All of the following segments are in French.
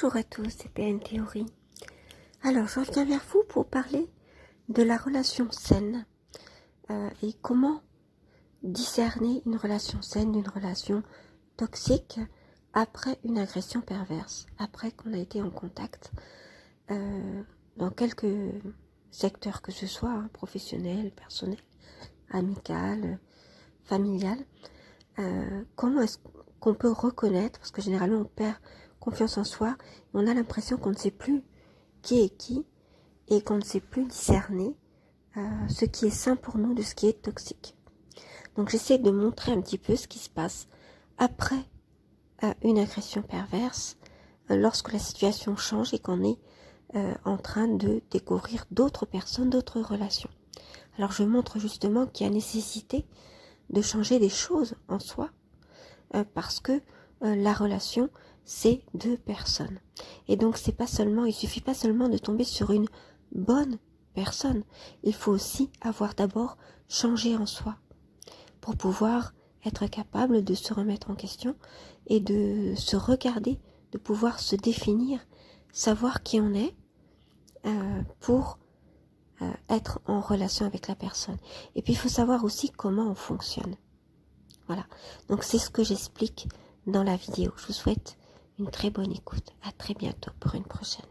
Bonjour à tous, c'est PN Théorie. Alors, je reviens vers vous pour parler de la relation saine et comment discerner une relation saine d'une relation toxique après une agression perverse, après qu'on a été en contact dans quelques secteurs que ce soit, professionnel, personnel, amical, familial. Comment est-ce qu'on peut reconnaître, parce que généralement on perd confiance en soi, et on a l'impression qu'on ne sait plus qui est qui et qu'on ne sait plus discerner ce qui est sain pour nous de ce qui est toxique. Donc j'essaie de montrer un petit peu ce qui se passe après une agression perverse, lorsque la situation change et qu'on est en train de découvrir d'autres personnes, d'autres relations. Alors je montre justement qu'il y a nécessité de changer des choses en soi, parce que la relation, c'est deux personnes. Et donc il suffit pas seulement de tomber sur une bonne personne. Il faut aussi avoir d'abord changé en soi pour pouvoir être capable de se remettre en question et de se regarder, de pouvoir se définir, savoir qui on est pour être en relation avec la personne. Et puis il faut savoir aussi comment on fonctionne. Voilà, donc c'est ce que j'explique dans la vidéo. Je vous souhaite une très bonne écoute. À très bientôt pour une prochaine.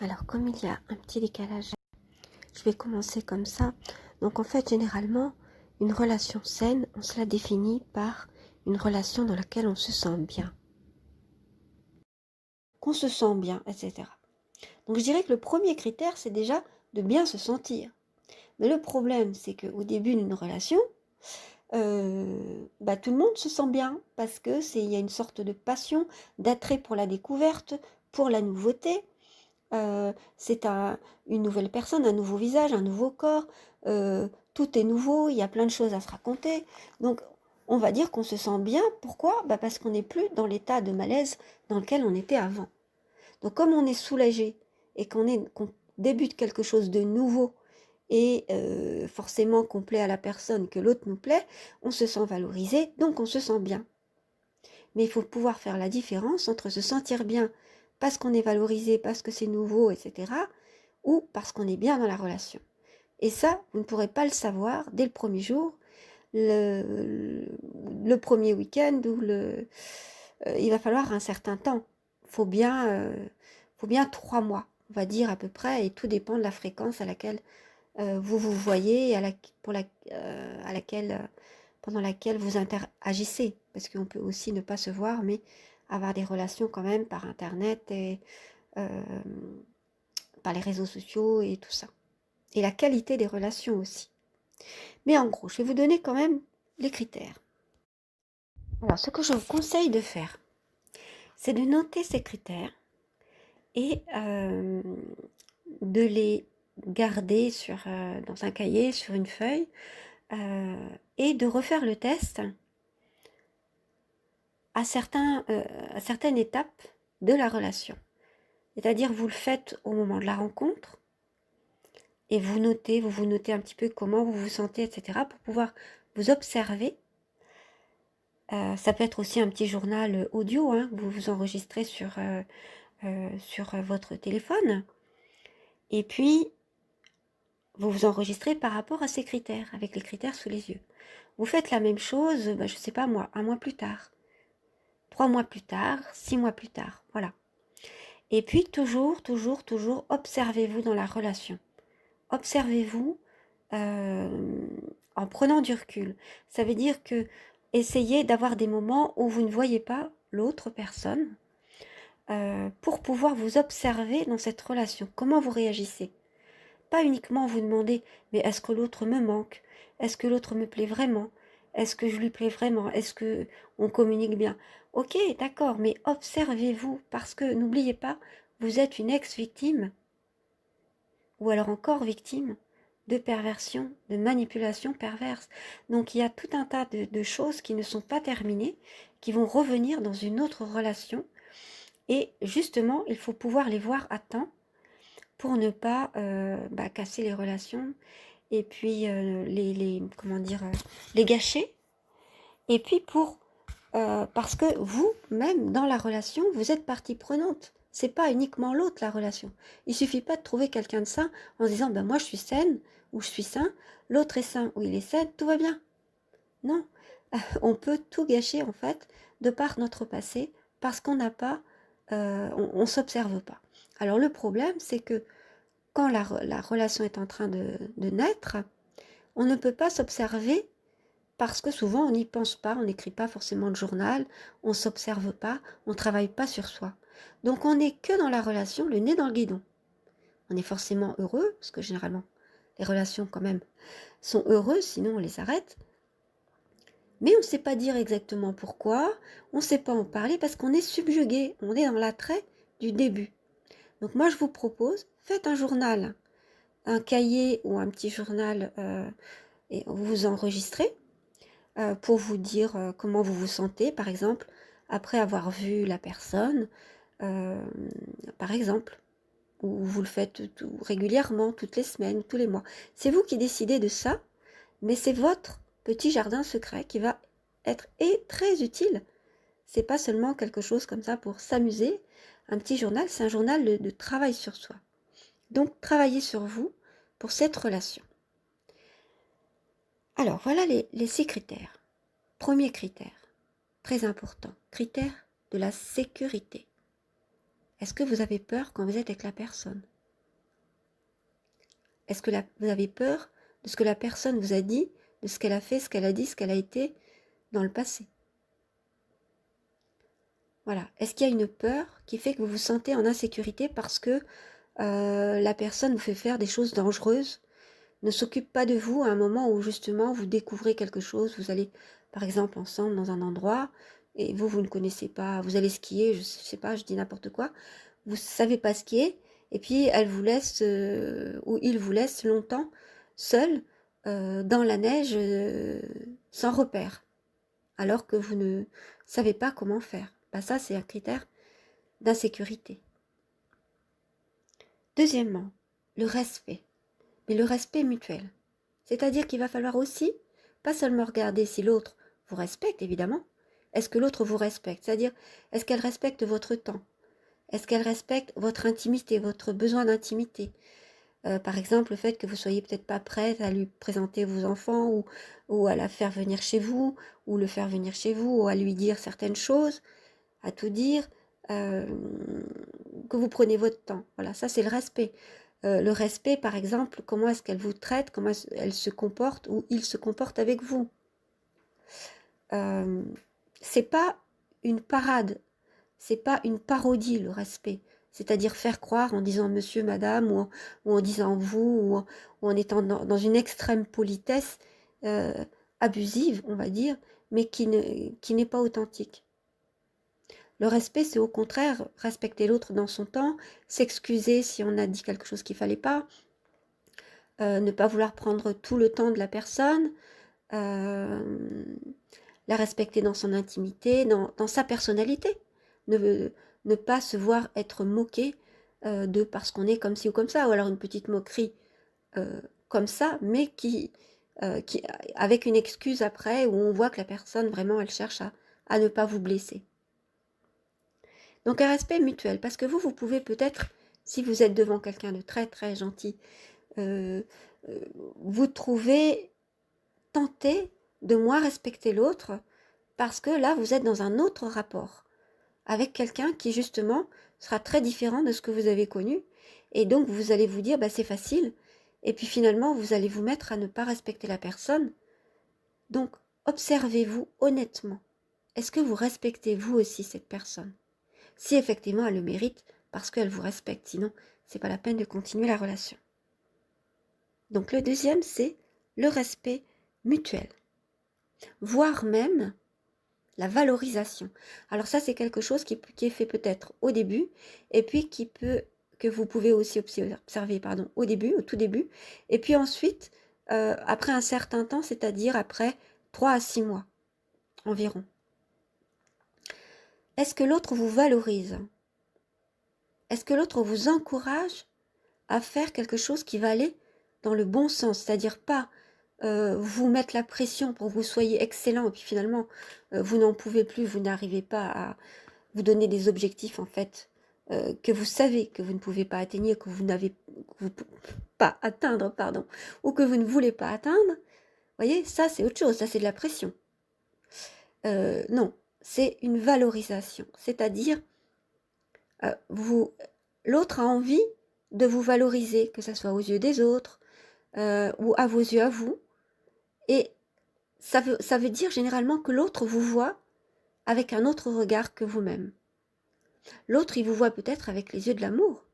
Alors, comme il y a un petit décalage, je vais commencer comme ça. Donc, en fait, généralement, une relation saine, on se la définit par une relation dans laquelle on se sent bien. Qu'on se sent bien, etc. Donc, je dirais que le premier critère, c'est déjà de bien se sentir. Mais le problème, c'est qu'au début d'une relation, tout le monde se sent bien parce que il y a une sorte de passion, d'attrait pour la découverte, pour la nouveauté. C'est une nouvelle personne, un nouveau visage, un nouveau corps. Tout est nouveau, il y a plein de choses à se raconter. Donc, on va dire qu'on se sent bien. Pourquoi ? Parce qu'on n'est plus dans l'état de malaise dans lequel on était avant. Donc, comme on est soulagé et qu'on débute quelque chose de nouveau, et forcément qu'on plaît à la personne, que l'autre nous plaît, on se sent valorisé, donc on se sent bien. Mais il faut pouvoir faire la différence entre se sentir bien parce qu'on est valorisé, parce que c'est nouveau, etc., ou parce qu'on est bien dans la relation. Et ça, vous ne pourrez pas le savoir dès le premier jour, le premier week-end, ou il va falloir un certain temps. Faut bien 3 mois, on va dire à peu près, et tout dépend de la fréquence à laquelle vous vous voyez, pendant laquelle vous interagissez, parce qu'on peut aussi ne pas se voir, mais avoir des relations quand même par internet et par les réseaux sociaux et tout ça. Et la qualité des relations aussi. Mais en gros, je vais vous donner quand même les critères. Alors, ce que je vous conseille de faire, c'est de noter ces critères et de les garder dans un cahier, sur une feuille, et de refaire le test à certaines étapes de la relation. C'est-à-dire, vous le faites au moment de la rencontre et vous vous notez un petit peu comment vous vous sentez, etc., pour pouvoir vous observer. Ça peut être aussi un petit journal audio, que vous vous enregistrez sur votre téléphone. Et puis, vous vous enregistrez par rapport à ces critères, avec les critères sous les yeux. Vous faites la même chose, je ne sais pas moi, 1 mois plus tard, 3 mois plus tard, 6 mois plus tard, voilà. Et puis toujours, observez-vous dans la relation. Observez-vous en prenant du recul. Ça veut dire que essayez d'avoir des moments où vous ne voyez pas l'autre personne pour pouvoir vous observer dans cette relation. Comment vous réagissez ? Pas uniquement vous demander, mais est-ce que l'autre me manque ? Est-ce que l'autre me plaît vraiment ? Est-ce que je lui plais vraiment ? Est-ce que on communique bien ? Ok, d'accord, mais observez-vous, parce que n'oubliez pas, vous êtes une ex-victime, ou alors encore victime, de perversion, de manipulation perverse. Donc il y a tout un tas de choses qui ne sont pas terminées, qui vont revenir dans une autre relation, et justement, il faut pouvoir les voir à temps, pour ne pas casser les relations et puis les gâcher, et puis pour parce que vous-même, dans la relation, vous êtes partie prenante. C'est pas uniquement l'autre, la relation. Il suffit pas de trouver quelqu'un de sain en se disant, ben moi je suis saine, ou je suis sain, l'autre est sain, ou il est sain, tout va bien. Non, on peut tout gâcher en fait, de par notre passé, parce qu'on n'a pas, on s'observe pas. Alors le problème, c'est que quand la relation est en train de naître, on ne peut pas s'observer parce que souvent on n'y pense pas, on n'écrit pas forcément de journal, on s'observe pas, on travaille pas sur soi. Donc on n'est que dans la relation, le nez dans le guidon. On est forcément heureux, parce que généralement les relations quand même sont heureuses, sinon on les arrête. Mais on ne sait pas dire exactement pourquoi, on ne sait pas en parler parce qu'on est subjugué, on est dans l'attrait du début. Donc moi je vous propose, faites un journal, un cahier ou un petit journal et vous enregistrez pour vous dire comment vous vous sentez, par exemple, après avoir vu la personne, euh, par exemple, ou vous le faites régulièrement, toutes les semaines, tous les mois. C'est vous qui décidez de ça, mais c'est votre petit jardin secret qui va être très utile. C'est pas seulement quelque chose comme ça pour s'amuser. Un petit journal, c'est un journal de travail sur soi. Donc, travaillez sur vous pour cette relation. Alors, voilà les 6 critères. Premier critère, très important, critère de la sécurité. Est-ce que vous avez peur quand vous êtes avec la personne? Est-ce que vous avez peur de ce que la personne vous a dit, de ce qu'elle a fait, ce qu'elle a dit, ce qu'elle a été dans le passé? Voilà. Est-ce qu'il y a une peur qui fait que vous vous sentez en insécurité parce que la personne vous fait faire des choses dangereuses, ne s'occupe pas de vous à un moment où justement vous découvrez quelque chose, vous allez par exemple ensemble dans un endroit et vous ne connaissez pas, vous allez skier, je sais pas, je dis n'importe quoi, vous savez pas skier et puis elle vous laisse ou il vous laisse longtemps seul dans la neige sans repère alors que vous ne savez pas comment faire. Ben ça c'est un critère d'insécurité. Deuxièmement, le respect, mais le respect mutuel. C'est-à-dire qu'il va falloir aussi, pas seulement regarder si l'autre vous respecte, évidemment, est-ce que l'autre vous respecte? C'est-à-dire, est-ce qu'elle respecte votre temps? Est-ce qu'elle respecte votre intimité, votre besoin d'intimité? Par exemple, le fait que vous soyez peut-être pas prête à lui présenter vos enfants ou à la faire venir chez vous, ou le faire venir chez vous, ou à lui dire certaines choses, à tout dire, euh, que vous prenez votre temps. Voilà, ça c'est le respect. Le respect, par exemple, comment est-ce qu'elle vous traite, comment elle se comporte ou il se comporte avec vous. C'est pas une parade, c'est pas une parodie le respect. C'est-à-dire faire croire en disant monsieur, madame, ou en disant vous, ou en étant dans une extrême politesse abusive, on va dire, mais qui n'est pas authentique. Le respect, c'est au contraire respecter l'autre dans son temps, s'excuser si on a dit quelque chose qu'il fallait pas, ne pas vouloir prendre tout le temps de la personne, la respecter dans son intimité, dans sa personnalité, ne pas se voir être moqué de parce qu'on est comme ci ou comme ça, ou alors une petite moquerie comme ça, mais qui avec une excuse après, où on voit que la personne vraiment elle cherche à ne pas vous blesser. Donc un respect mutuel, parce que vous pouvez peut-être, si vous êtes devant quelqu'un de très très gentil, vous trouvez tenté de moins respecter l'autre, parce que là vous êtes dans un autre rapport, avec quelqu'un qui justement sera très différent de ce que vous avez connu, et donc vous allez vous dire, bah, c'est facile, et puis finalement vous allez vous mettre à ne pas respecter la personne. Donc observez-vous honnêtement. Est-ce que vous respectez vous aussi cette personne? Si effectivement elle le mérite, parce qu'elle vous respecte, sinon c'est pas la peine de continuer la relation. Donc le deuxième, c'est le respect mutuel, voire même la valorisation. Alors ça, c'est quelque chose qui est fait peut-être au début, et puis que vous pouvez aussi observer au début, au tout début, et puis ensuite, après un certain temps, c'est-à-dire après 3 à 6 mois environ. Est-ce que l'autre vous valorise? Est-ce que l'autre vous encourage à faire quelque chose qui va aller dans le bon sens, c'est-à-dire pas vous mettre la pression pour que vous soyez excellent, et puis finalement, vous n'en pouvez plus, vous n'arrivez pas à vous donner des objectifs, en fait, que vous savez que vous ne pouvez pas atteindre, que vous n'avez pas atteindre, pardon, ou que vous ne voulez pas atteindre, vous voyez, ça c'est autre chose, ça c'est de la pression. Non, c'est une valorisation, c'est-à-dire, l'autre a envie de vous valoriser, que ce soit aux yeux des autres, ou à vos yeux à vous, et ça veut dire généralement que l'autre vous voit avec un autre regard que vous-même. L'autre, il vous voit peut-être avec les yeux de l'amour.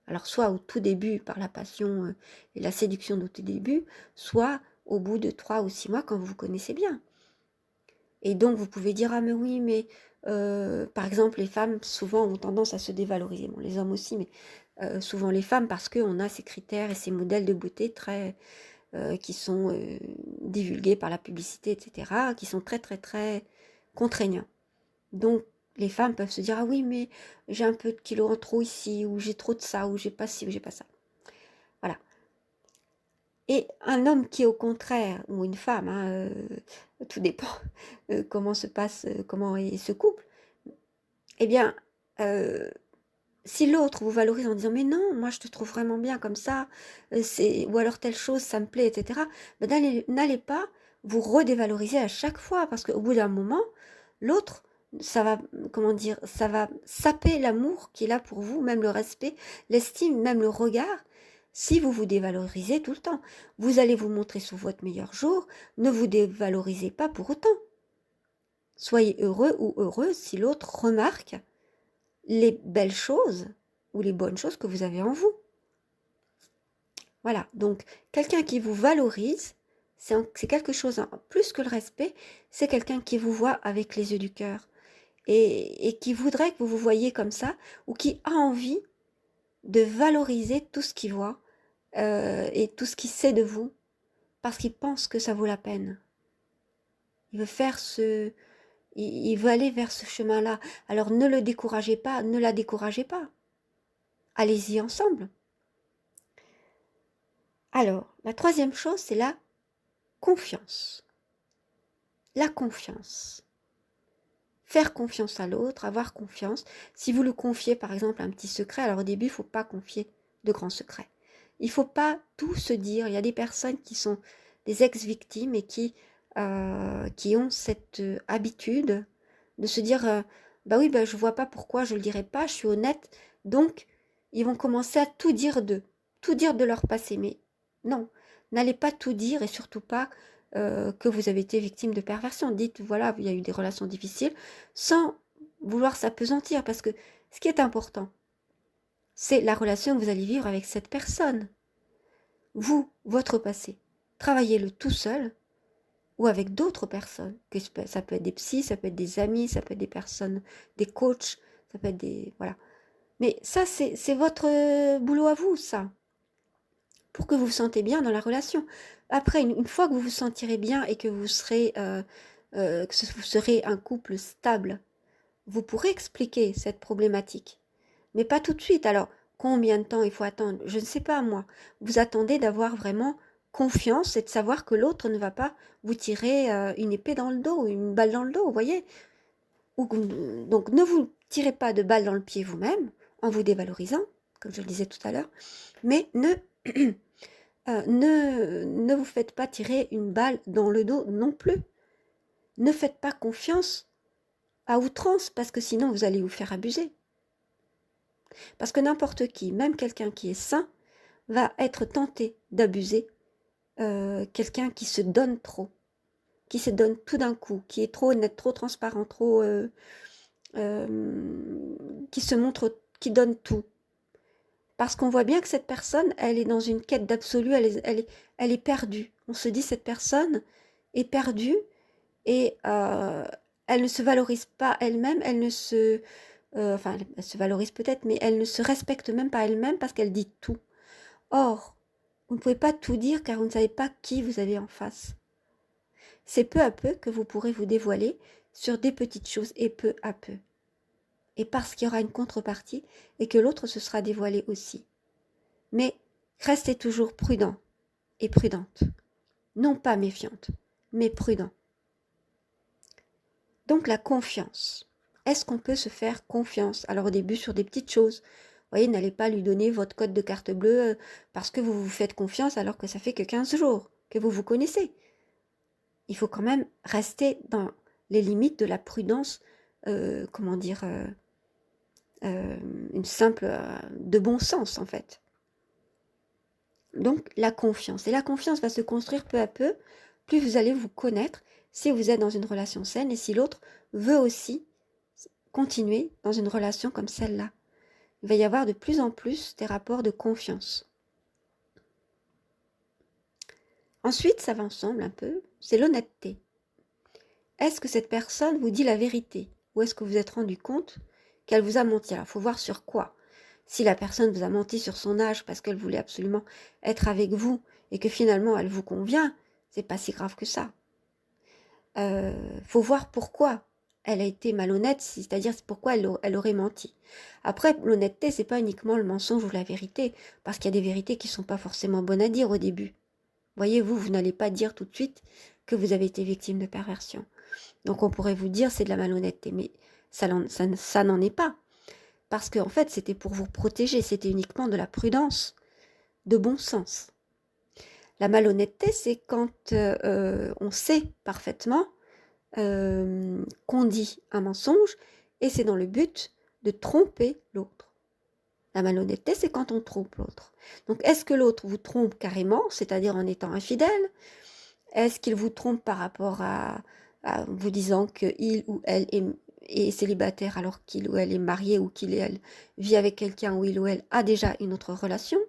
Alors, soit au tout début, par la passion et la séduction au tout début, soit au bout de 3 ou 6 mois, quand vous vous connaissez bien. Et donc, vous pouvez dire, ah mais oui, mais par exemple, les femmes, souvent, ont tendance à se dévaloriser. Bon, les hommes aussi, mais souvent les femmes, parce qu'on a ces critères et ces modèles de beauté très... qui sont divulgués par la publicité, etc., qui sont très, très, très contraignants. Donc, les femmes peuvent se dire, ah oui, mais j'ai un peu de kilos en trop ici, ou j'ai trop de ça, ou j'ai pas ci, ou j'ai pas ça. Voilà. Et un homme qui, au contraire, ou une femme, hein, tout dépend comment se passe, comment est ce couple, eh bien, si l'autre vous valorise en disant, mais non, moi je te trouve vraiment bien comme ça, ou alors telle chose, ça me plaît, etc., ben, n'allez pas vous redévaloriser à chaque fois, parce qu'au bout d'un moment, l'autre, ça va, comment dire, ça va saper l'amour qu'il a pour vous, même le respect, l'estime, même le regard, si vous vous dévalorisez tout le temps. Vous allez vous montrer sous votre meilleur jour, ne vous dévalorisez pas pour autant. Soyez heureux ou heureuse si l'autre remarque les belles choses ou les bonnes choses que vous avez en vous. Voilà, donc quelqu'un qui vous valorise, c'est quelque chose, hein, plus que le respect, c'est quelqu'un qui vous voit avec les yeux du cœur et qui voudrait que vous vous voyiez comme ça, ou qui a envie de valoriser tout ce qu'il voit et tout ce qu'il sait de vous, parce qu'il pense que ça vaut la peine. Il veut faire il veut aller vers ce chemin-là. Alors ne le découragez pas, ne la découragez pas. Allez-y ensemble. Alors, la troisième chose, c'est la confiance. La confiance. Faire confiance à l'autre, avoir confiance. Si vous le confiez, par exemple, un petit secret, alors au début, il ne faut pas confier de grands secrets. Il ne faut pas tout se dire. Il y a des personnes qui sont des ex-victimes et qui ont cette habitude de se dire bah oui, bah, je ne vois pas pourquoi je ne le dirai pas, je suis honnête. Donc, ils vont commencer à tout dire d'eux, tout dire de leur passé. Mais non, n'allez pas tout dire, et surtout pas que vous avez été victime de perversion. Dites, voilà, il y a eu des relations difficiles, sans vouloir s'apesantir, parce que ce qui est important, c'est la relation que vous allez vivre avec cette personne. Vous, votre passé, travaillez-le tout seul ou avec d'autres personnes. Ça peut être des psys, ça peut être des amis, ça peut être des personnes, des coachs, ça peut être des... Voilà. Mais ça, c'est votre boulot à vous, ça, pour que vous vous sentez bien dans la relation. Après, une fois que vous vous sentirez bien et que vous serez un couple stable, vous pourrez expliquer cette problématique. Mais pas tout de suite. Alors, combien de temps il faut attendre? Je ne sais pas, moi. Vous attendez d'avoir vraiment confiance et de savoir que l'autre ne va pas vous tirer une épée dans le dos, une balle dans le dos, vous voyez? Donc, ne vous tirez pas de balle dans le pied vous-même, en vous dévalorisant, comme je le disais tout à l'heure, mais ne vous faites pas tirer une balle dans le dos non plus. Ne faites pas confiance à outrance, parce que sinon vous allez vous faire abuser. Parce que n'importe qui, même quelqu'un qui est sain, va être tenté d'abuser quelqu'un qui se donne trop, qui se donne tout d'un coup, qui est trop honnête, trop transparent, qui se montre, qui donne tout. Parce qu'on voit bien que cette personne, elle est dans une quête d'absolu, elle est perdue. On se dit, cette personne est perdue et elle ne se valorise pas elle-même, elle ne se... enfin, elle se valorise peut-être, mais elle ne se respecte même pas elle-même parce qu'elle dit tout. Or, vous ne pouvez pas tout dire car vous ne savez pas qui vous avez en face. C'est peu à peu que vous pourrez vous dévoiler sur des petites choses, et peu à peu. Et parce qu'il y aura une contrepartie et que l'autre se sera dévoilé aussi. Mais restez toujours prudent et prudente. non pas méfiante, mais prudent. Donc la confiance. Est-ce qu'on peut se faire confiance? Alors au début sur des petites choses. Vous voyez, n'allez pas lui donner votre code de carte bleue parce que vous vous faites confiance alors que ça fait que 15 jours que vous vous connaissez. Il faut quand même rester dans les limites de la prudence, une simple de bon sens en fait. Donc la confiance. Et la confiance va se construire peu à peu, plus vous allez vous connaître, si vous êtes dans une relation saine et si l'autre veut aussi continuer dans une relation comme celle-là. Il va y avoir de plus en plus des rapports de confiance. Ensuite, ça va ensemble un peu, c'est l'honnêteté. Est-ce que cette personne vous dit la vérité? Ou est-ce que vous vous êtes rendu compte qu'elle vous a menti? Alors, il faut voir sur quoi. Si la personne vous a menti sur son âge parce qu'elle voulait absolument être avec vous et que finalement elle vous convient, c'est pas si grave que ça. Faut voir pourquoi elle a été malhonnête, c'est-à-dire pourquoi elle aurait menti. Après, l'honnêteté, c'est pas uniquement le mensonge ou la vérité, parce qu'il y a des vérités qui sont pas forcément bonnes à dire au début. Voyez-vous, vous n'allez pas dire tout de suite que vous avez été victime de perversion. Donc on pourrait vous dire c'est de la malhonnêteté, mais ça n'en est pas. Parce qu'en fait, c'était pour vous protéger, c'était uniquement de la prudence, de bon sens. La malhonnêteté, c'est quand on sait parfaitement qu'on dit un mensonge et c'est dans le but de tromper l'autre. La malhonnêteté, c'est quand on trompe l'autre. Donc, est-ce que l'autre vous trompe carrément, c'est-à-dire en étant infidèle? Est-ce qu'il vous trompe par rapport à vous disant qu'il ou elle est célibataire alors qu'il ou elle est marié ou qu'il ou elle vit avec quelqu'un ou il ou elle a déjà une autre relation?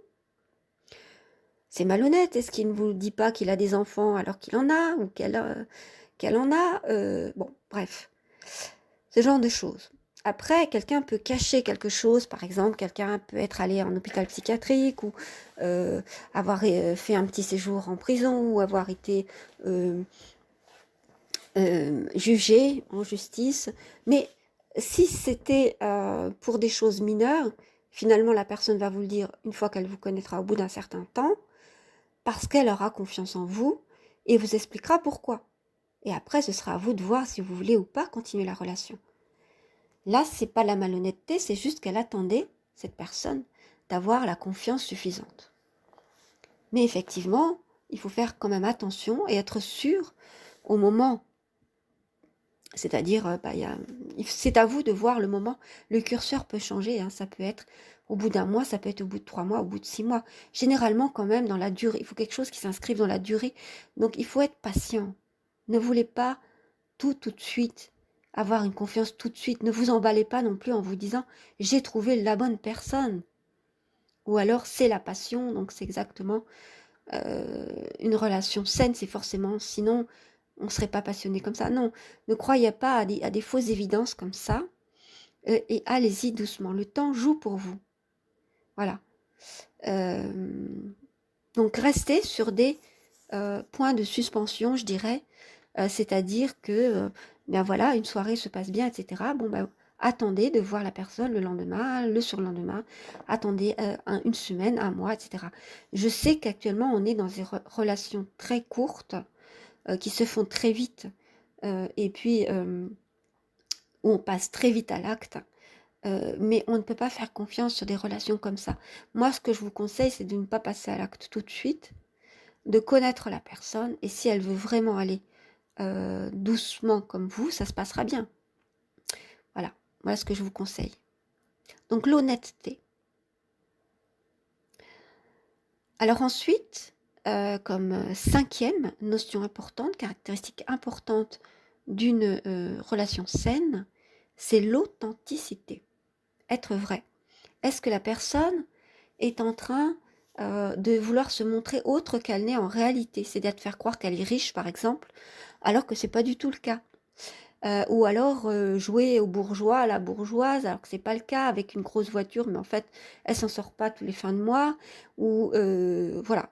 C'est malhonnête. Est-ce qu'il ne vous dit pas qu'il a des enfants alors qu'il en a ou qu'elle en a? Bon, bref, ce genre de choses. Après, quelqu'un peut cacher quelque chose, par exemple, quelqu'un peut être allé en hôpital psychiatrique ou avoir fait un petit séjour en prison ou avoir été jugé en justice. Mais si c'était pour des choses mineures, finalement, la personne va vous le dire une fois qu'elle vous connaîtra au bout d'un certain temps, parce qu'elle aura confiance en vous et vous expliquera pourquoi. Et après, ce sera à vous de voir si vous voulez ou pas continuer la relation. Là, c'est pas la malhonnêteté, c'est juste qu'elle attendait, cette personne, d'avoir la confiance suffisante. Mais effectivement, il faut faire quand même attention et être sûr au moment. C'est-à-dire, c'est à vous de voir le moment. Le curseur peut changer, hein, ça peut être au bout d'un mois, ça peut être au bout de 3 mois, au bout de 6 mois. Généralement, quand même, dans la durée, il faut quelque chose qui s'inscrive dans la durée. Donc, il faut être patient. Ne voulez pas tout de suite, avoir une confiance tout de suite. Ne vous emballez pas non plus en vous disant « j'ai trouvé la bonne personne ». Ou alors c'est la passion, donc c'est exactement une relation saine, c'est forcément, sinon on ne serait pas passionné comme ça. Non, ne croyez pas à des fausses évidences comme ça et allez-y doucement. Le temps joue pour vous. Voilà. Donc restez sur des points de suspension, je dirais. C'est-à-dire que, ben voilà, une soirée se passe bien, etc. Bon, ben, attendez de voir la personne le lendemain, le surlendemain, attendez une semaine, un mois, etc. Je sais qu'actuellement, on est dans des relations très courtes, qui se font très vite, et puis où on passe très vite à l'acte, mais on ne peut pas faire confiance sur des relations comme ça. Moi, ce que je vous conseille, c'est de ne pas passer à l'acte tout de suite, de connaître la personne, et si elle veut vraiment aller doucement comme vous, ça se passera bien. Voilà ce que je vous conseille. Donc l'honnêteté. Alors ensuite, comme cinquième notion importante, caractéristique importante d'une relation saine, c'est l'authenticité. Être vrai. Est-ce que la personne est en train de vouloir se montrer autre qu'elle n'est en réalité? C'est-à-dire de faire croire qu'elle est riche, par exemple, alors que c'est pas du tout le cas. Ou alors jouer au bourgeois, à la bourgeoise, alors que c'est pas le cas, avec une grosse voiture, mais en fait, elle s'en sort pas tous les fins de mois. Ou voilà.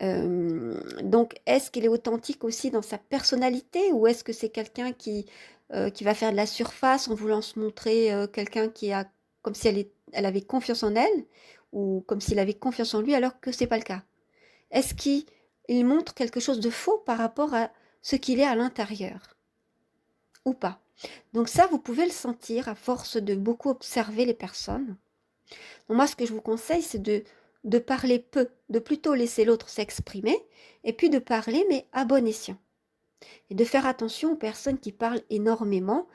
Donc, est-ce qu'il est authentique aussi dans sa personnalité, ou est-ce que c'est quelqu'un qui va faire de la surface en voulant se montrer quelqu'un qui a comme si elle avait confiance en elle, ou comme s'il avait confiance en lui, alors que c'est pas le cas? Est-ce qu'il il montre quelque chose de faux par rapport à ce qu'il est à l'intérieur, ou pas. Donc ça, vous pouvez le sentir à force de beaucoup observer les personnes. Donc moi, ce que je vous conseille, c'est de parler peu, de plutôt laisser l'autre s'exprimer, et puis de parler, mais à bon escient. Et de faire attention aux personnes qui parlent énormément.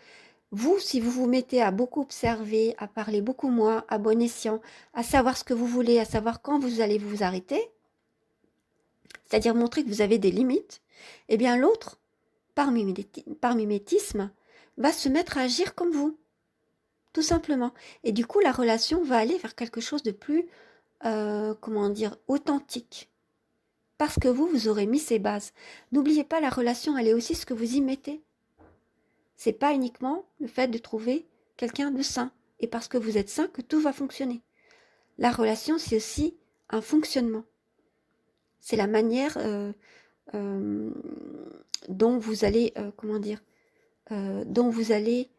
Vous, si vous vous mettez à beaucoup observer, à parler beaucoup moins, à bon escient, à savoir ce que vous voulez, à savoir quand vous allez vous arrêter, c'est-à-dire montrer que vous avez des limites, eh bien l'autre, par mimétisme, va se mettre à agir comme vous, tout simplement. Et du coup, la relation va aller vers quelque chose de plus, comment dire, authentique. Parce que vous aurez mis ces bases. N'oubliez pas, la relation, elle est aussi ce que vous y mettez. C'est pas uniquement le fait de trouver quelqu'un de sain. Et parce que vous êtes sain que tout va fonctionner. La relation, c'est aussi un fonctionnement. C'est la manière dont vous allez, dont vous allez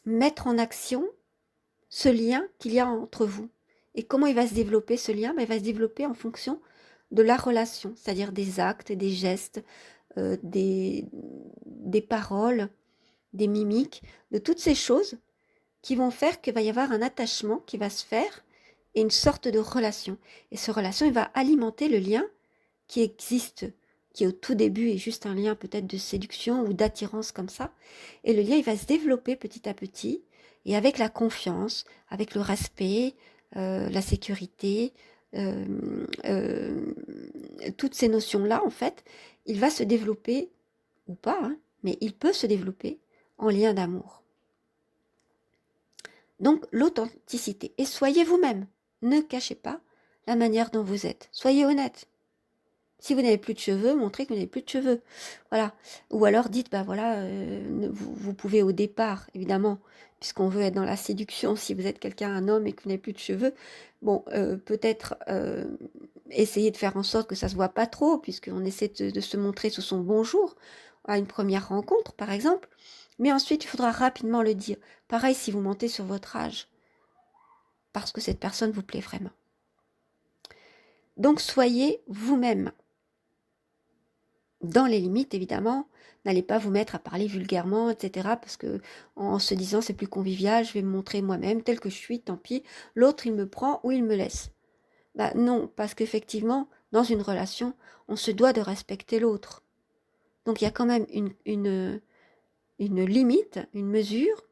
mettre en action ce lien qu'il y a entre vous. Et comment il va se développer ce lien? Il va se développer en fonction de la relation, c'est-à-dire des actes, des gestes, des paroles, des mimiques, de toutes ces choses qui vont faire qu'il va y avoir un attachement qui va se faire et une sorte de relation. Et cette relation, il va alimenter le lien qui existe, qui au tout début est juste un lien peut-être de séduction ou d'attirance comme ça. Et le lien, il va se développer petit à petit, et avec la confiance, avec le respect, la sécurité, toutes ces notions-là, en fait, il va se développer, ou pas, hein, mais il peut se développer en lien d'amour. Donc, l'authenticité. Et soyez vous-même. Ne cachez pas la manière dont vous êtes. Soyez honnête. Si vous n'avez plus de cheveux, montrez que vous n'avez plus de cheveux. Voilà. Ou alors dites, vous pouvez au départ, évidemment, puisqu'on veut être dans la séduction, si vous êtes quelqu'un, un homme, et que vous n'avez plus de cheveux, bon, peut-être essayer de faire en sorte que ça se voit pas trop, puisqu'on essaie de se montrer sous son bon jour, à une première rencontre, par exemple. Mais ensuite, il faudra rapidement le dire. Pareil si vous mentez sur votre âge, parce que cette personne vous plaît vraiment. Donc, soyez vous-même. Dans les limites, évidemment, n'allez pas vous mettre à parler vulgairement, etc. Parce que en se disant c'est plus convivial, je vais me montrer moi-même tel que je suis, tant pis, l'autre il me prend ou il me laisse. Non, parce qu'effectivement, dans une relation, on se doit de respecter l'autre. Donc il y a quand même une limite, une mesure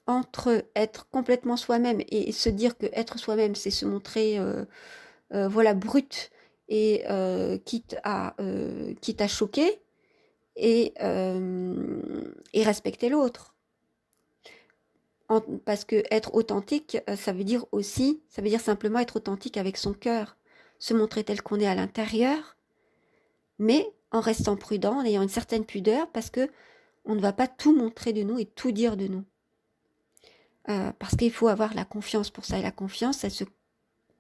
entre être complètement soi-même et se dire que être soi-même, c'est se montrer brut et quitte à choquer et respecter l'autre. Parce que être authentique, ça veut dire simplement être authentique avec son cœur, se montrer tel qu'on est à l'intérieur, mais en restant prudent, en ayant une certaine pudeur, parce que on ne va pas tout montrer de nous et tout dire de nous. Parce qu'il faut avoir la confiance pour ça, et la confiance, elle se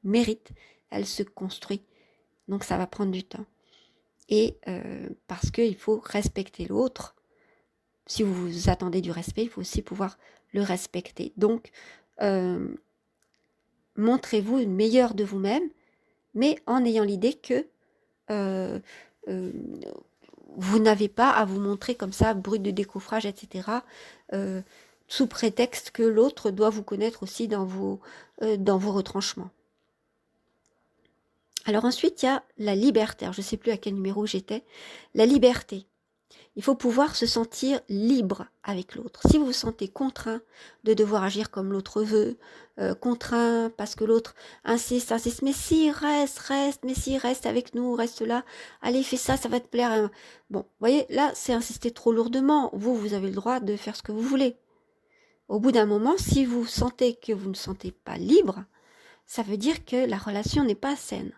mérite, elle se construit. Donc ça va prendre du temps. Et parce qu'il faut respecter l'autre. Si vous attendez du respect, il faut aussi pouvoir le respecter. Donc, montrez-vous une meilleure de vous-même, mais en ayant l'idée que vous n'avez pas à vous montrer comme ça, brut de décoffrage, etc., sous prétexte que l'autre doit vous connaître aussi dans vos retranchements. Alors ensuite, il y a la liberté. Alors, je ne sais plus à quel numéro j'étais. La liberté. Il faut pouvoir se sentir libre avec l'autre. Si vous vous sentez contraint de devoir agir comme l'autre veut, contraint parce que l'autre insiste, mais si, reste, mais si, reste avec nous, reste là, allez, fais ça, ça va te plaire. Bon, vous voyez, là, c'est insister trop lourdement. Vous avez le droit de faire ce que vous voulez. Au bout d'un moment, si vous sentez que vous ne sentez pas libre, ça veut dire que la relation n'est pas saine.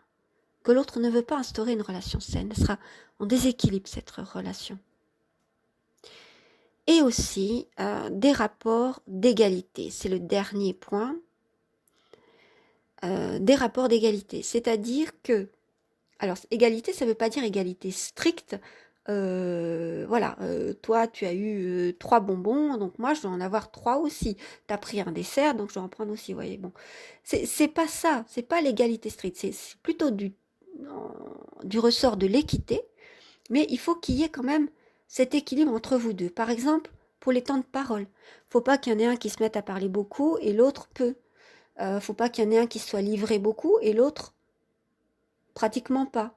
Que l'autre ne veut pas instaurer une relation saine. Elle sera en déséquilibre, cette relation. Et aussi des rapports d'égalité. C'est le dernier point. Des rapports d'égalité. C'est-à-dire que, alors égalité, ça ne veut pas dire égalité stricte. Toi tu as eu 3 bonbons, donc moi je dois en avoir 3 aussi. Tu as pris un dessert, donc je dois en prendre aussi. Vous voyez, bon. C'est pas ça, c'est pas l'égalité stricte. C'est plutôt du ressort de l'équité, mais il faut qu'il y ait quand même cet équilibre entre vous deux. Par exemple, pour les temps de parole, faut pas qu'il y en ait un qui se mette à parler beaucoup et l'autre peu. Faut pas qu'il y en ait un qui soit livré beaucoup et l'autre pratiquement pas.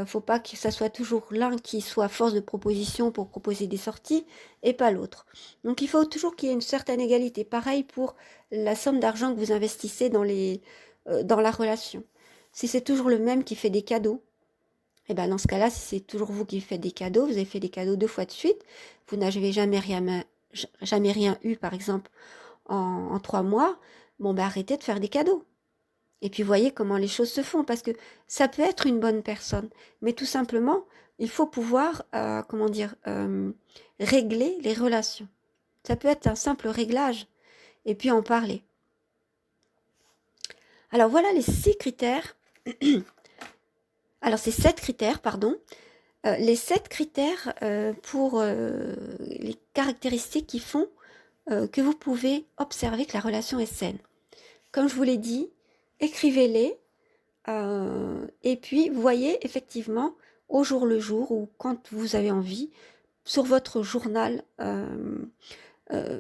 Faut pas que ça soit toujours l'un qui soit force de proposition pour proposer des sorties et pas l'autre. Donc il faut toujours qu'il y ait une certaine égalité. Pareil pour la somme d'argent que vous investissez dans la relation. Si c'est toujours le même qui fait des cadeaux, et ben dans ce cas-là, si c'est toujours vous qui faites des cadeaux, vous avez fait des cadeaux 2 fois de suite, vous n'avez jamais rien eu, par exemple, en 3 mois, bon ben arrêtez de faire des cadeaux. Et puis voyez comment les choses se font, parce que ça peut être une bonne personne, mais tout simplement, il faut pouvoir, régler les relations. Ça peut être un simple réglage, et puis en parler. Alors voilà les 6 critères. Alors c'est 7 critères, pardon. Les 7 critères pour les caractéristiques qui font que vous pouvez observer que la relation est saine. Comme je vous l'ai dit, écrivez-les et puis voyez effectivement au jour le jour ou quand vous avez envie sur votre journal,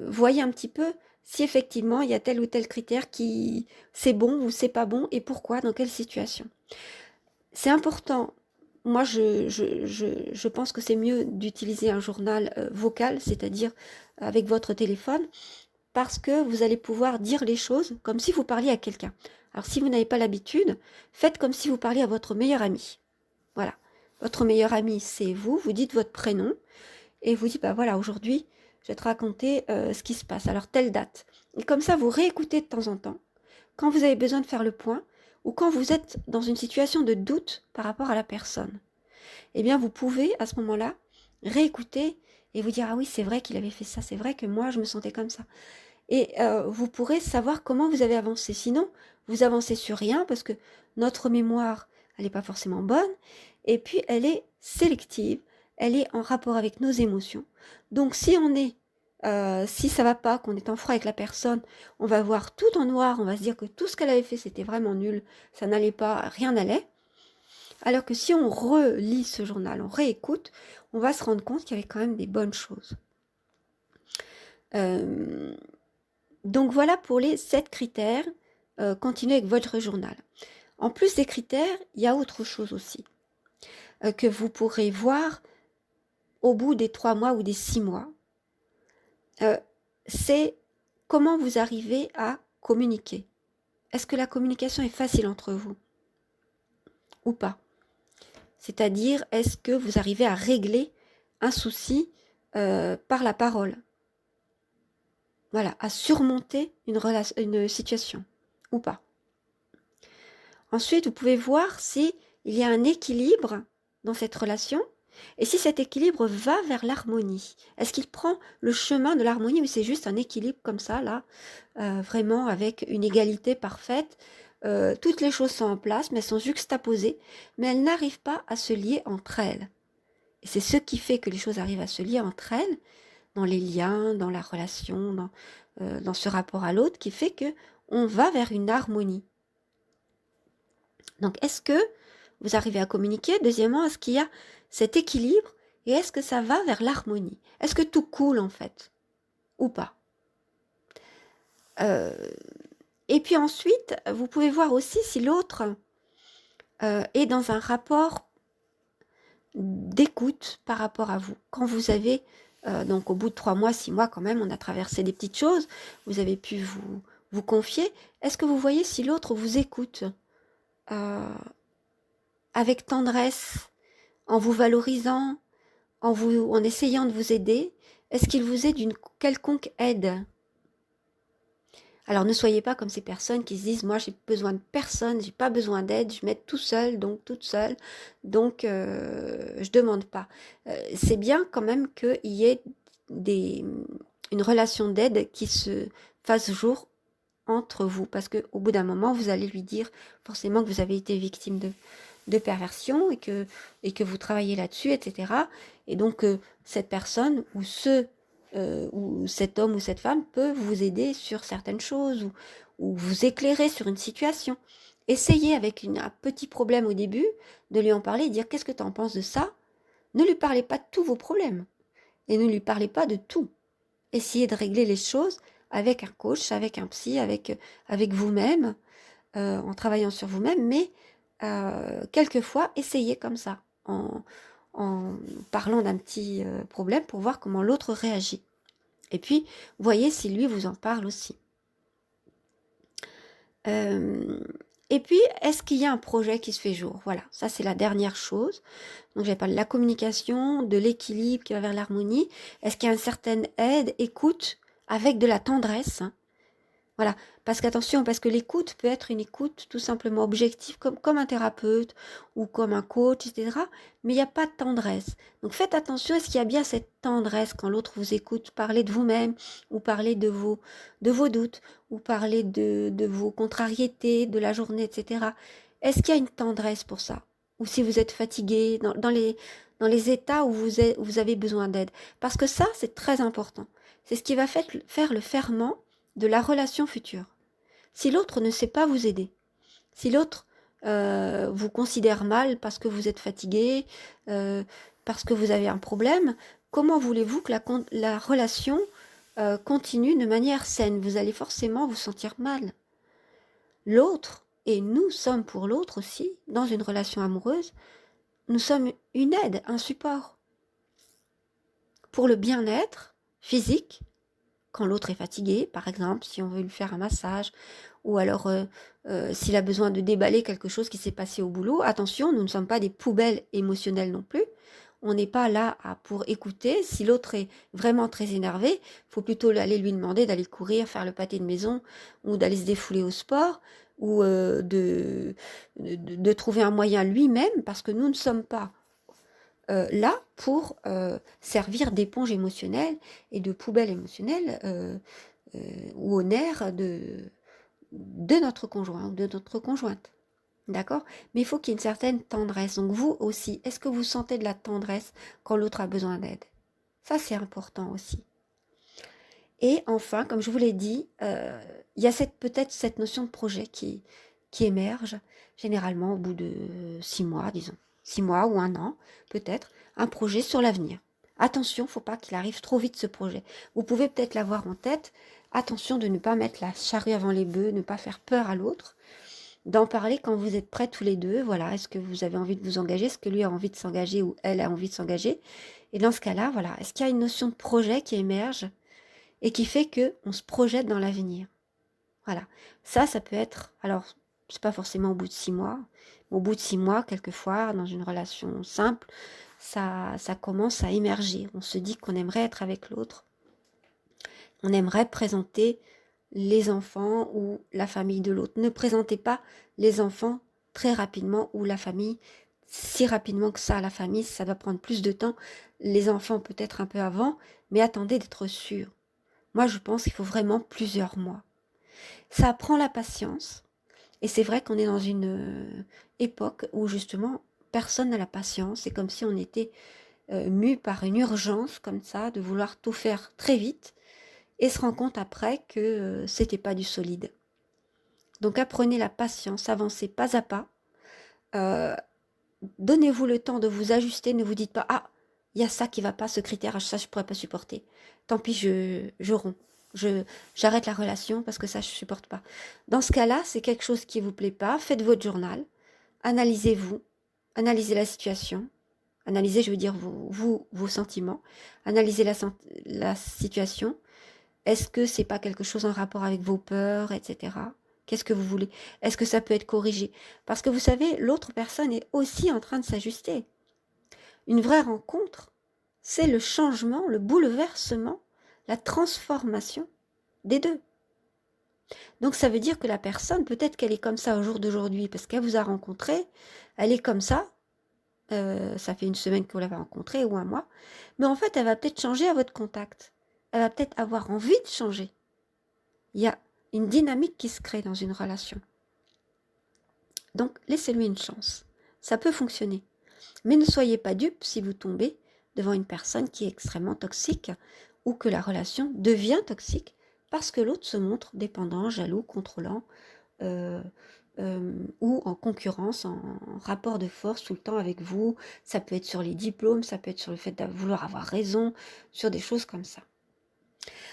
voyez un petit peu si effectivement il y a tel ou tel critère qui c'est bon ou c'est pas bon et pourquoi, dans quelle situation. C'est important. Moi, je pense que c'est mieux d'utiliser un journal vocal, c'est-à-dire avec votre téléphone, parce que vous allez pouvoir dire les choses comme si vous parliez à quelqu'un. Alors, si vous n'avez pas l'habitude, faites comme si vous parliez à votre meilleur ami. Voilà. Votre meilleur ami, c'est vous. Vous dites votre prénom et vous dites, bah voilà, aujourd'hui, je vais te raconter ce qui se passe. Alors, telle date. Et comme ça, vous réécoutez de temps en temps. Quand vous avez besoin de faire le point, ou quand vous êtes dans une situation de doute par rapport à la personne, eh bien vous pouvez à ce moment-là réécouter et vous dire ah oui c'est vrai qu'il avait fait ça, c'est vrai que moi je me sentais comme ça. Et vous pourrez savoir comment vous avez avancé. Sinon, vous avancez sur rien parce que notre mémoire, elle n'est pas forcément bonne et puis elle est sélective, elle est en rapport avec nos émotions. Donc si ça va pas, qu'on est en froid avec la personne, on va voir tout en noir, on va se dire que tout ce qu'elle avait fait c'était vraiment nul, ça n'allait pas, rien n'allait. Alors que si on relit ce journal, on réécoute, on va se rendre compte qu'il y avait quand même des bonnes choses. Donc voilà pour les 7 critères. Continuez avec votre journal. En plus des critères, il y a autre chose aussi que vous pourrez voir au bout des 3 mois ou des 6 mois. C'est comment vous arrivez à communiquer. Est-ce que la communication est facile entre vous ou pas? C'est-à-dire, est-ce que vous arrivez à régler un souci par la parole? Voilà, à surmonter une situation ou pas. Ensuite, vous pouvez voir s'il y a un équilibre dans cette relation et si cet équilibre va vers l'harmonie. Est-ce qu'il prend le chemin de l'harmonie ou c'est juste un équilibre comme ça, là, vraiment avec une égalité parfaite. Toutes les choses sont en place, mais elles sont juxtaposées, mais elles n'arrivent pas à se lier entre elles. Et c'est ce qui fait que les choses arrivent à se lier entre elles, dans les liens, dans la relation, dans ce rapport à l'autre, qui fait que on va vers une harmonie. Donc, est-ce que vous arrivez à communiquer? Deuxièmement, est-ce qu'il y a cet équilibre et est-ce que ça va vers l'harmonie? Est-ce que tout coule en fait? Ou pas? Et puis ensuite, vous pouvez voir aussi si l'autre est dans un rapport d'écoute par rapport à vous. Quand vous avez, donc au bout de 3 mois, 6 mois quand même, on a traversé des petites choses, vous avez pu vous confier, est-ce que vous voyez si l'autre vous écoute avec tendresse, en vous valorisant, en essayant de vous aider? Est-ce qu'il vous est d'une quelconque aide? Alors ne soyez pas comme ces personnes qui se disent moi j'ai besoin de personne, j'ai pas besoin d'aide, je m'aide tout seul, donc toute seule, donc je demande pas. C'est bien quand même qu'il y ait une relation d'aide qui se fasse jour entre vous, parce que au bout d'un moment vous allez lui dire forcément que vous avez été victime de perversion et que vous travaillez là-dessus, etc. Et donc cette personne ou cet homme ou cette femme peut vous aider sur certaines choses ou vous éclairer sur une situation. Essayez avec un petit problème au début de lui en parler et dire qu'est-ce que tu en penses de ça. Ne lui parlez pas de tous vos problèmes et ne lui parlez pas de tout. Essayez de régler les choses avec un coach, avec un psy, avec vous-même, en travaillant sur vous-même, mais quelquefois, essayez comme ça, en parlant d'un petit problème pour voir comment l'autre réagit. Et puis, voyez si lui vous en parle aussi. Et puis, est-ce qu'il y a un projet qui se fait jour? Voilà, ça c'est la dernière chose. Donc, j'ai parlé de la communication, de l'équilibre qui va vers l'harmonie. Est-ce qu'il y a une certaine aide, écoute, avec de la tendresse, hein? Voilà, parce qu'attention, parce que l'écoute peut être une écoute tout simplement objective, comme un thérapeute ou comme un coach, etc. Mais il n'y a pas de tendresse. Donc faites attention, est-ce qu'il y a bien cette tendresse quand l'autre vous écoute parler de vous-même, ou parler de vos doutes, ou parler de vos contrariétés, de la journée, etc. Est-ce qu'il y a une tendresse pour ça? Ou si vous êtes fatigué, dans les états où vous avez besoin d'aide. Parce que ça, c'est très important. C'est ce qui va faire le ferment de la relation future. Si l'autre ne sait pas vous aider, si l'autre vous considère mal parce que vous êtes fatigué, parce que vous avez un problème, comment voulez-vous que la relation continue de manière saine? Vous allez forcément vous sentir mal. L'autre, et nous sommes pour l'autre aussi, dans une relation amoureuse, nous sommes une aide, un support pour le bien-être physique. Quand l'autre est fatigué, par exemple, si on veut lui faire un massage, ou alors s'il a besoin de déballer quelque chose qui s'est passé au boulot, attention, nous ne sommes pas des poubelles émotionnelles non plus. On n'est pas là pour écouter. Si l'autre est vraiment très énervé, il faut plutôt aller lui demander d'aller courir, faire le pâté de maison, ou d'aller se défouler au sport, ou de trouver un moyen lui-même, parce que nous ne sommes pas là pour servir d'éponge émotionnelle et de poubelle émotionnelle ou au nerf de notre conjoint ou de notre conjointe. D'accord? Mais il faut qu'il y ait une certaine tendresse. Donc vous aussi, est-ce que vous sentez de la tendresse quand l'autre a besoin d'aide? Ça, c'est important aussi. Et enfin, comme je vous l'ai dit, il y a peut-être cette notion de projet qui émerge généralement au bout de 6 mois, disons. 6 mois ou 1 an, peut-être, un projet sur l'avenir. Attention, il ne faut pas qu'il arrive trop vite ce projet. Vous pouvez peut-être l'avoir en tête. Attention de ne pas mettre la charrue avant les bœufs, ne pas faire peur à l'autre. D'en parler quand vous êtes prêts tous les deux. Voilà, est-ce que vous avez envie de vous engager? Est-ce que lui a envie de s'engager ou elle a envie de s'engager? Et dans ce cas-là, voilà, est-ce qu'il y a une notion de projet qui émerge et qui fait que on se projette dans l'avenir? Voilà, ça peut être, alors c'est pas forcément au bout de 6 mois, mais au bout de 6 mois, quelquefois, dans une relation simple, ça commence à émerger. On se dit qu'on aimerait être avec l'autre, on aimerait présenter les enfants ou la famille de l'autre. Ne présentez pas les enfants très rapidement ou la famille si rapidement que ça. La famille, ça va prendre plus de temps. Les enfants peut-être un peu avant, mais attendez d'être sûr. Moi, je pense qu'il faut vraiment plusieurs mois. Ça apprend la patience. Et c'est vrai qu'on est dans une époque où justement personne n'a la patience. C'est comme si on était mu par une urgence comme ça, de vouloir tout faire très vite et se rend compte après que c'était pas du solide. Donc apprenez la patience, avancez pas à pas. Euh, Donnez-vous le temps de vous ajuster, ne vous dites pas ah, il y a ça qui va pas, ce critère, ça je pourrais pas supporter. Tant pis, je romps. J'arrête la relation parce que ça je supporte pas. Dans ce cas-là, c'est quelque chose qui vous plaît pas, faites votre journal, analysez-vous, analysez la situation, analysez, je veux dire vos sentiments, analysez la situation. Est-ce que c'est pas quelque chose en rapport avec vos peurs, etc. Qu'est-ce que vous voulez? Est-ce que ça peut être corrigé? Parce que vous savez, l'autre personne est aussi en train de s'ajuster. Une vraie rencontre, c'est le changement, le bouleversement, la transformation des deux. Donc ça veut dire que la personne, peut-être qu'elle est comme ça au jour d'aujourd'hui, parce qu'elle vous a rencontré, elle est comme ça, ça fait 1 semaine que vous l'avez rencontrée ou 1 mois, mais en fait elle va peut-être changer à votre contact. Elle va peut-être avoir envie de changer. Il y a une dynamique qui se crée dans une relation. Donc laissez-lui une chance. Ça peut fonctionner. Mais ne soyez pas dupe si vous tombez devant une personne qui est extrêmement toxique ou que la relation devient toxique parce que l'autre se montre dépendant, jaloux, contrôlant, ou en concurrence, en rapport de force tout le temps avec vous. Ça peut être sur les diplômes, ça peut être sur le fait de vouloir avoir raison, sur des choses comme ça.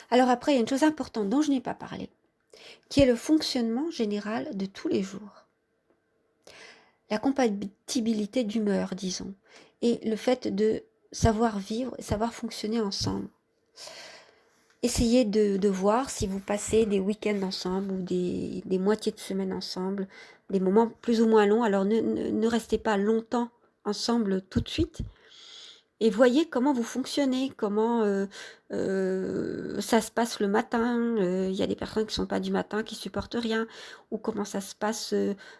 Alors après, il y a une chose importante dont je n'ai pas parlé, qui est le fonctionnement général de tous les jours. La compatibilité d'humeur, disons, et le fait de savoir vivre et savoir fonctionner ensemble. Essayez de voir si vous passez des week-ends ensemble ou des moitiés de semaine ensemble, des moments plus ou moins longs. Alors ne restez pas longtemps ensemble tout de suite et voyez comment vous fonctionnez, comment ça se passe le matin. Il y a des personnes qui ne sont pas du matin, qui supportent rien, ou comment ça se passe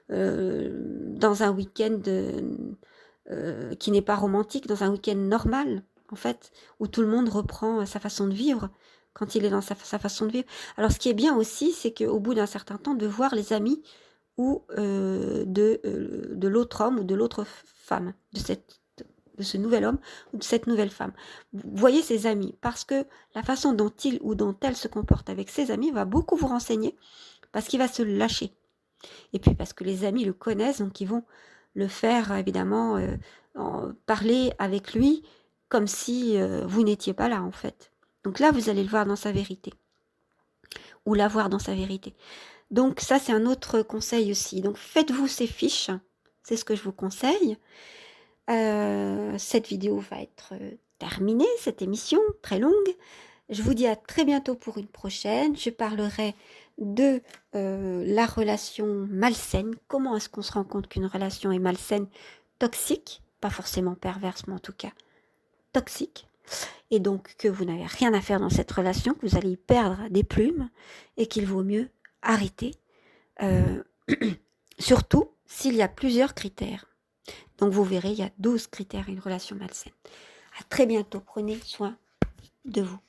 dans un week-end qui n'est pas romantique, dans un week-end normal en fait, où tout le monde reprend sa façon de vivre quand il est dans sa façon de vivre. Alors ce qui est bien aussi, c'est qu'au bout d'un certain temps, de voir les amis ou de l'autre homme ou de l'autre femme, de ce nouvel homme ou de cette nouvelle femme. Vous voyez ses amis, parce que la façon dont il ou dont elle se comporte avec ses amis va beaucoup vous renseigner, parce qu'il va se lâcher. Et puis parce que les amis le connaissent, donc ils vont le faire évidemment parler avec lui comme si vous n'étiez pas là en fait. Donc là, vous allez le voir dans sa vérité, ou la voir dans sa vérité. Donc ça, c'est un autre conseil aussi. Donc faites-vous ces fiches, c'est ce que je vous conseille. Cette vidéo va être terminée, cette émission très longue. Je vous dis à très bientôt pour une prochaine. Je parlerai de la relation malsaine. Comment est-ce qu'on se rend compte qu'une relation est malsaine, toxique, pas forcément perverse, mais en tout cas toxique. Et donc que vous n'avez rien à faire dans cette relation, que vous allez y perdre des plumes et qu'il vaut mieux arrêter. Surtout s'il y a plusieurs critères. Donc vous verrez, il y a 12 critères à une relation malsaine. À très bientôt, prenez soin de vous.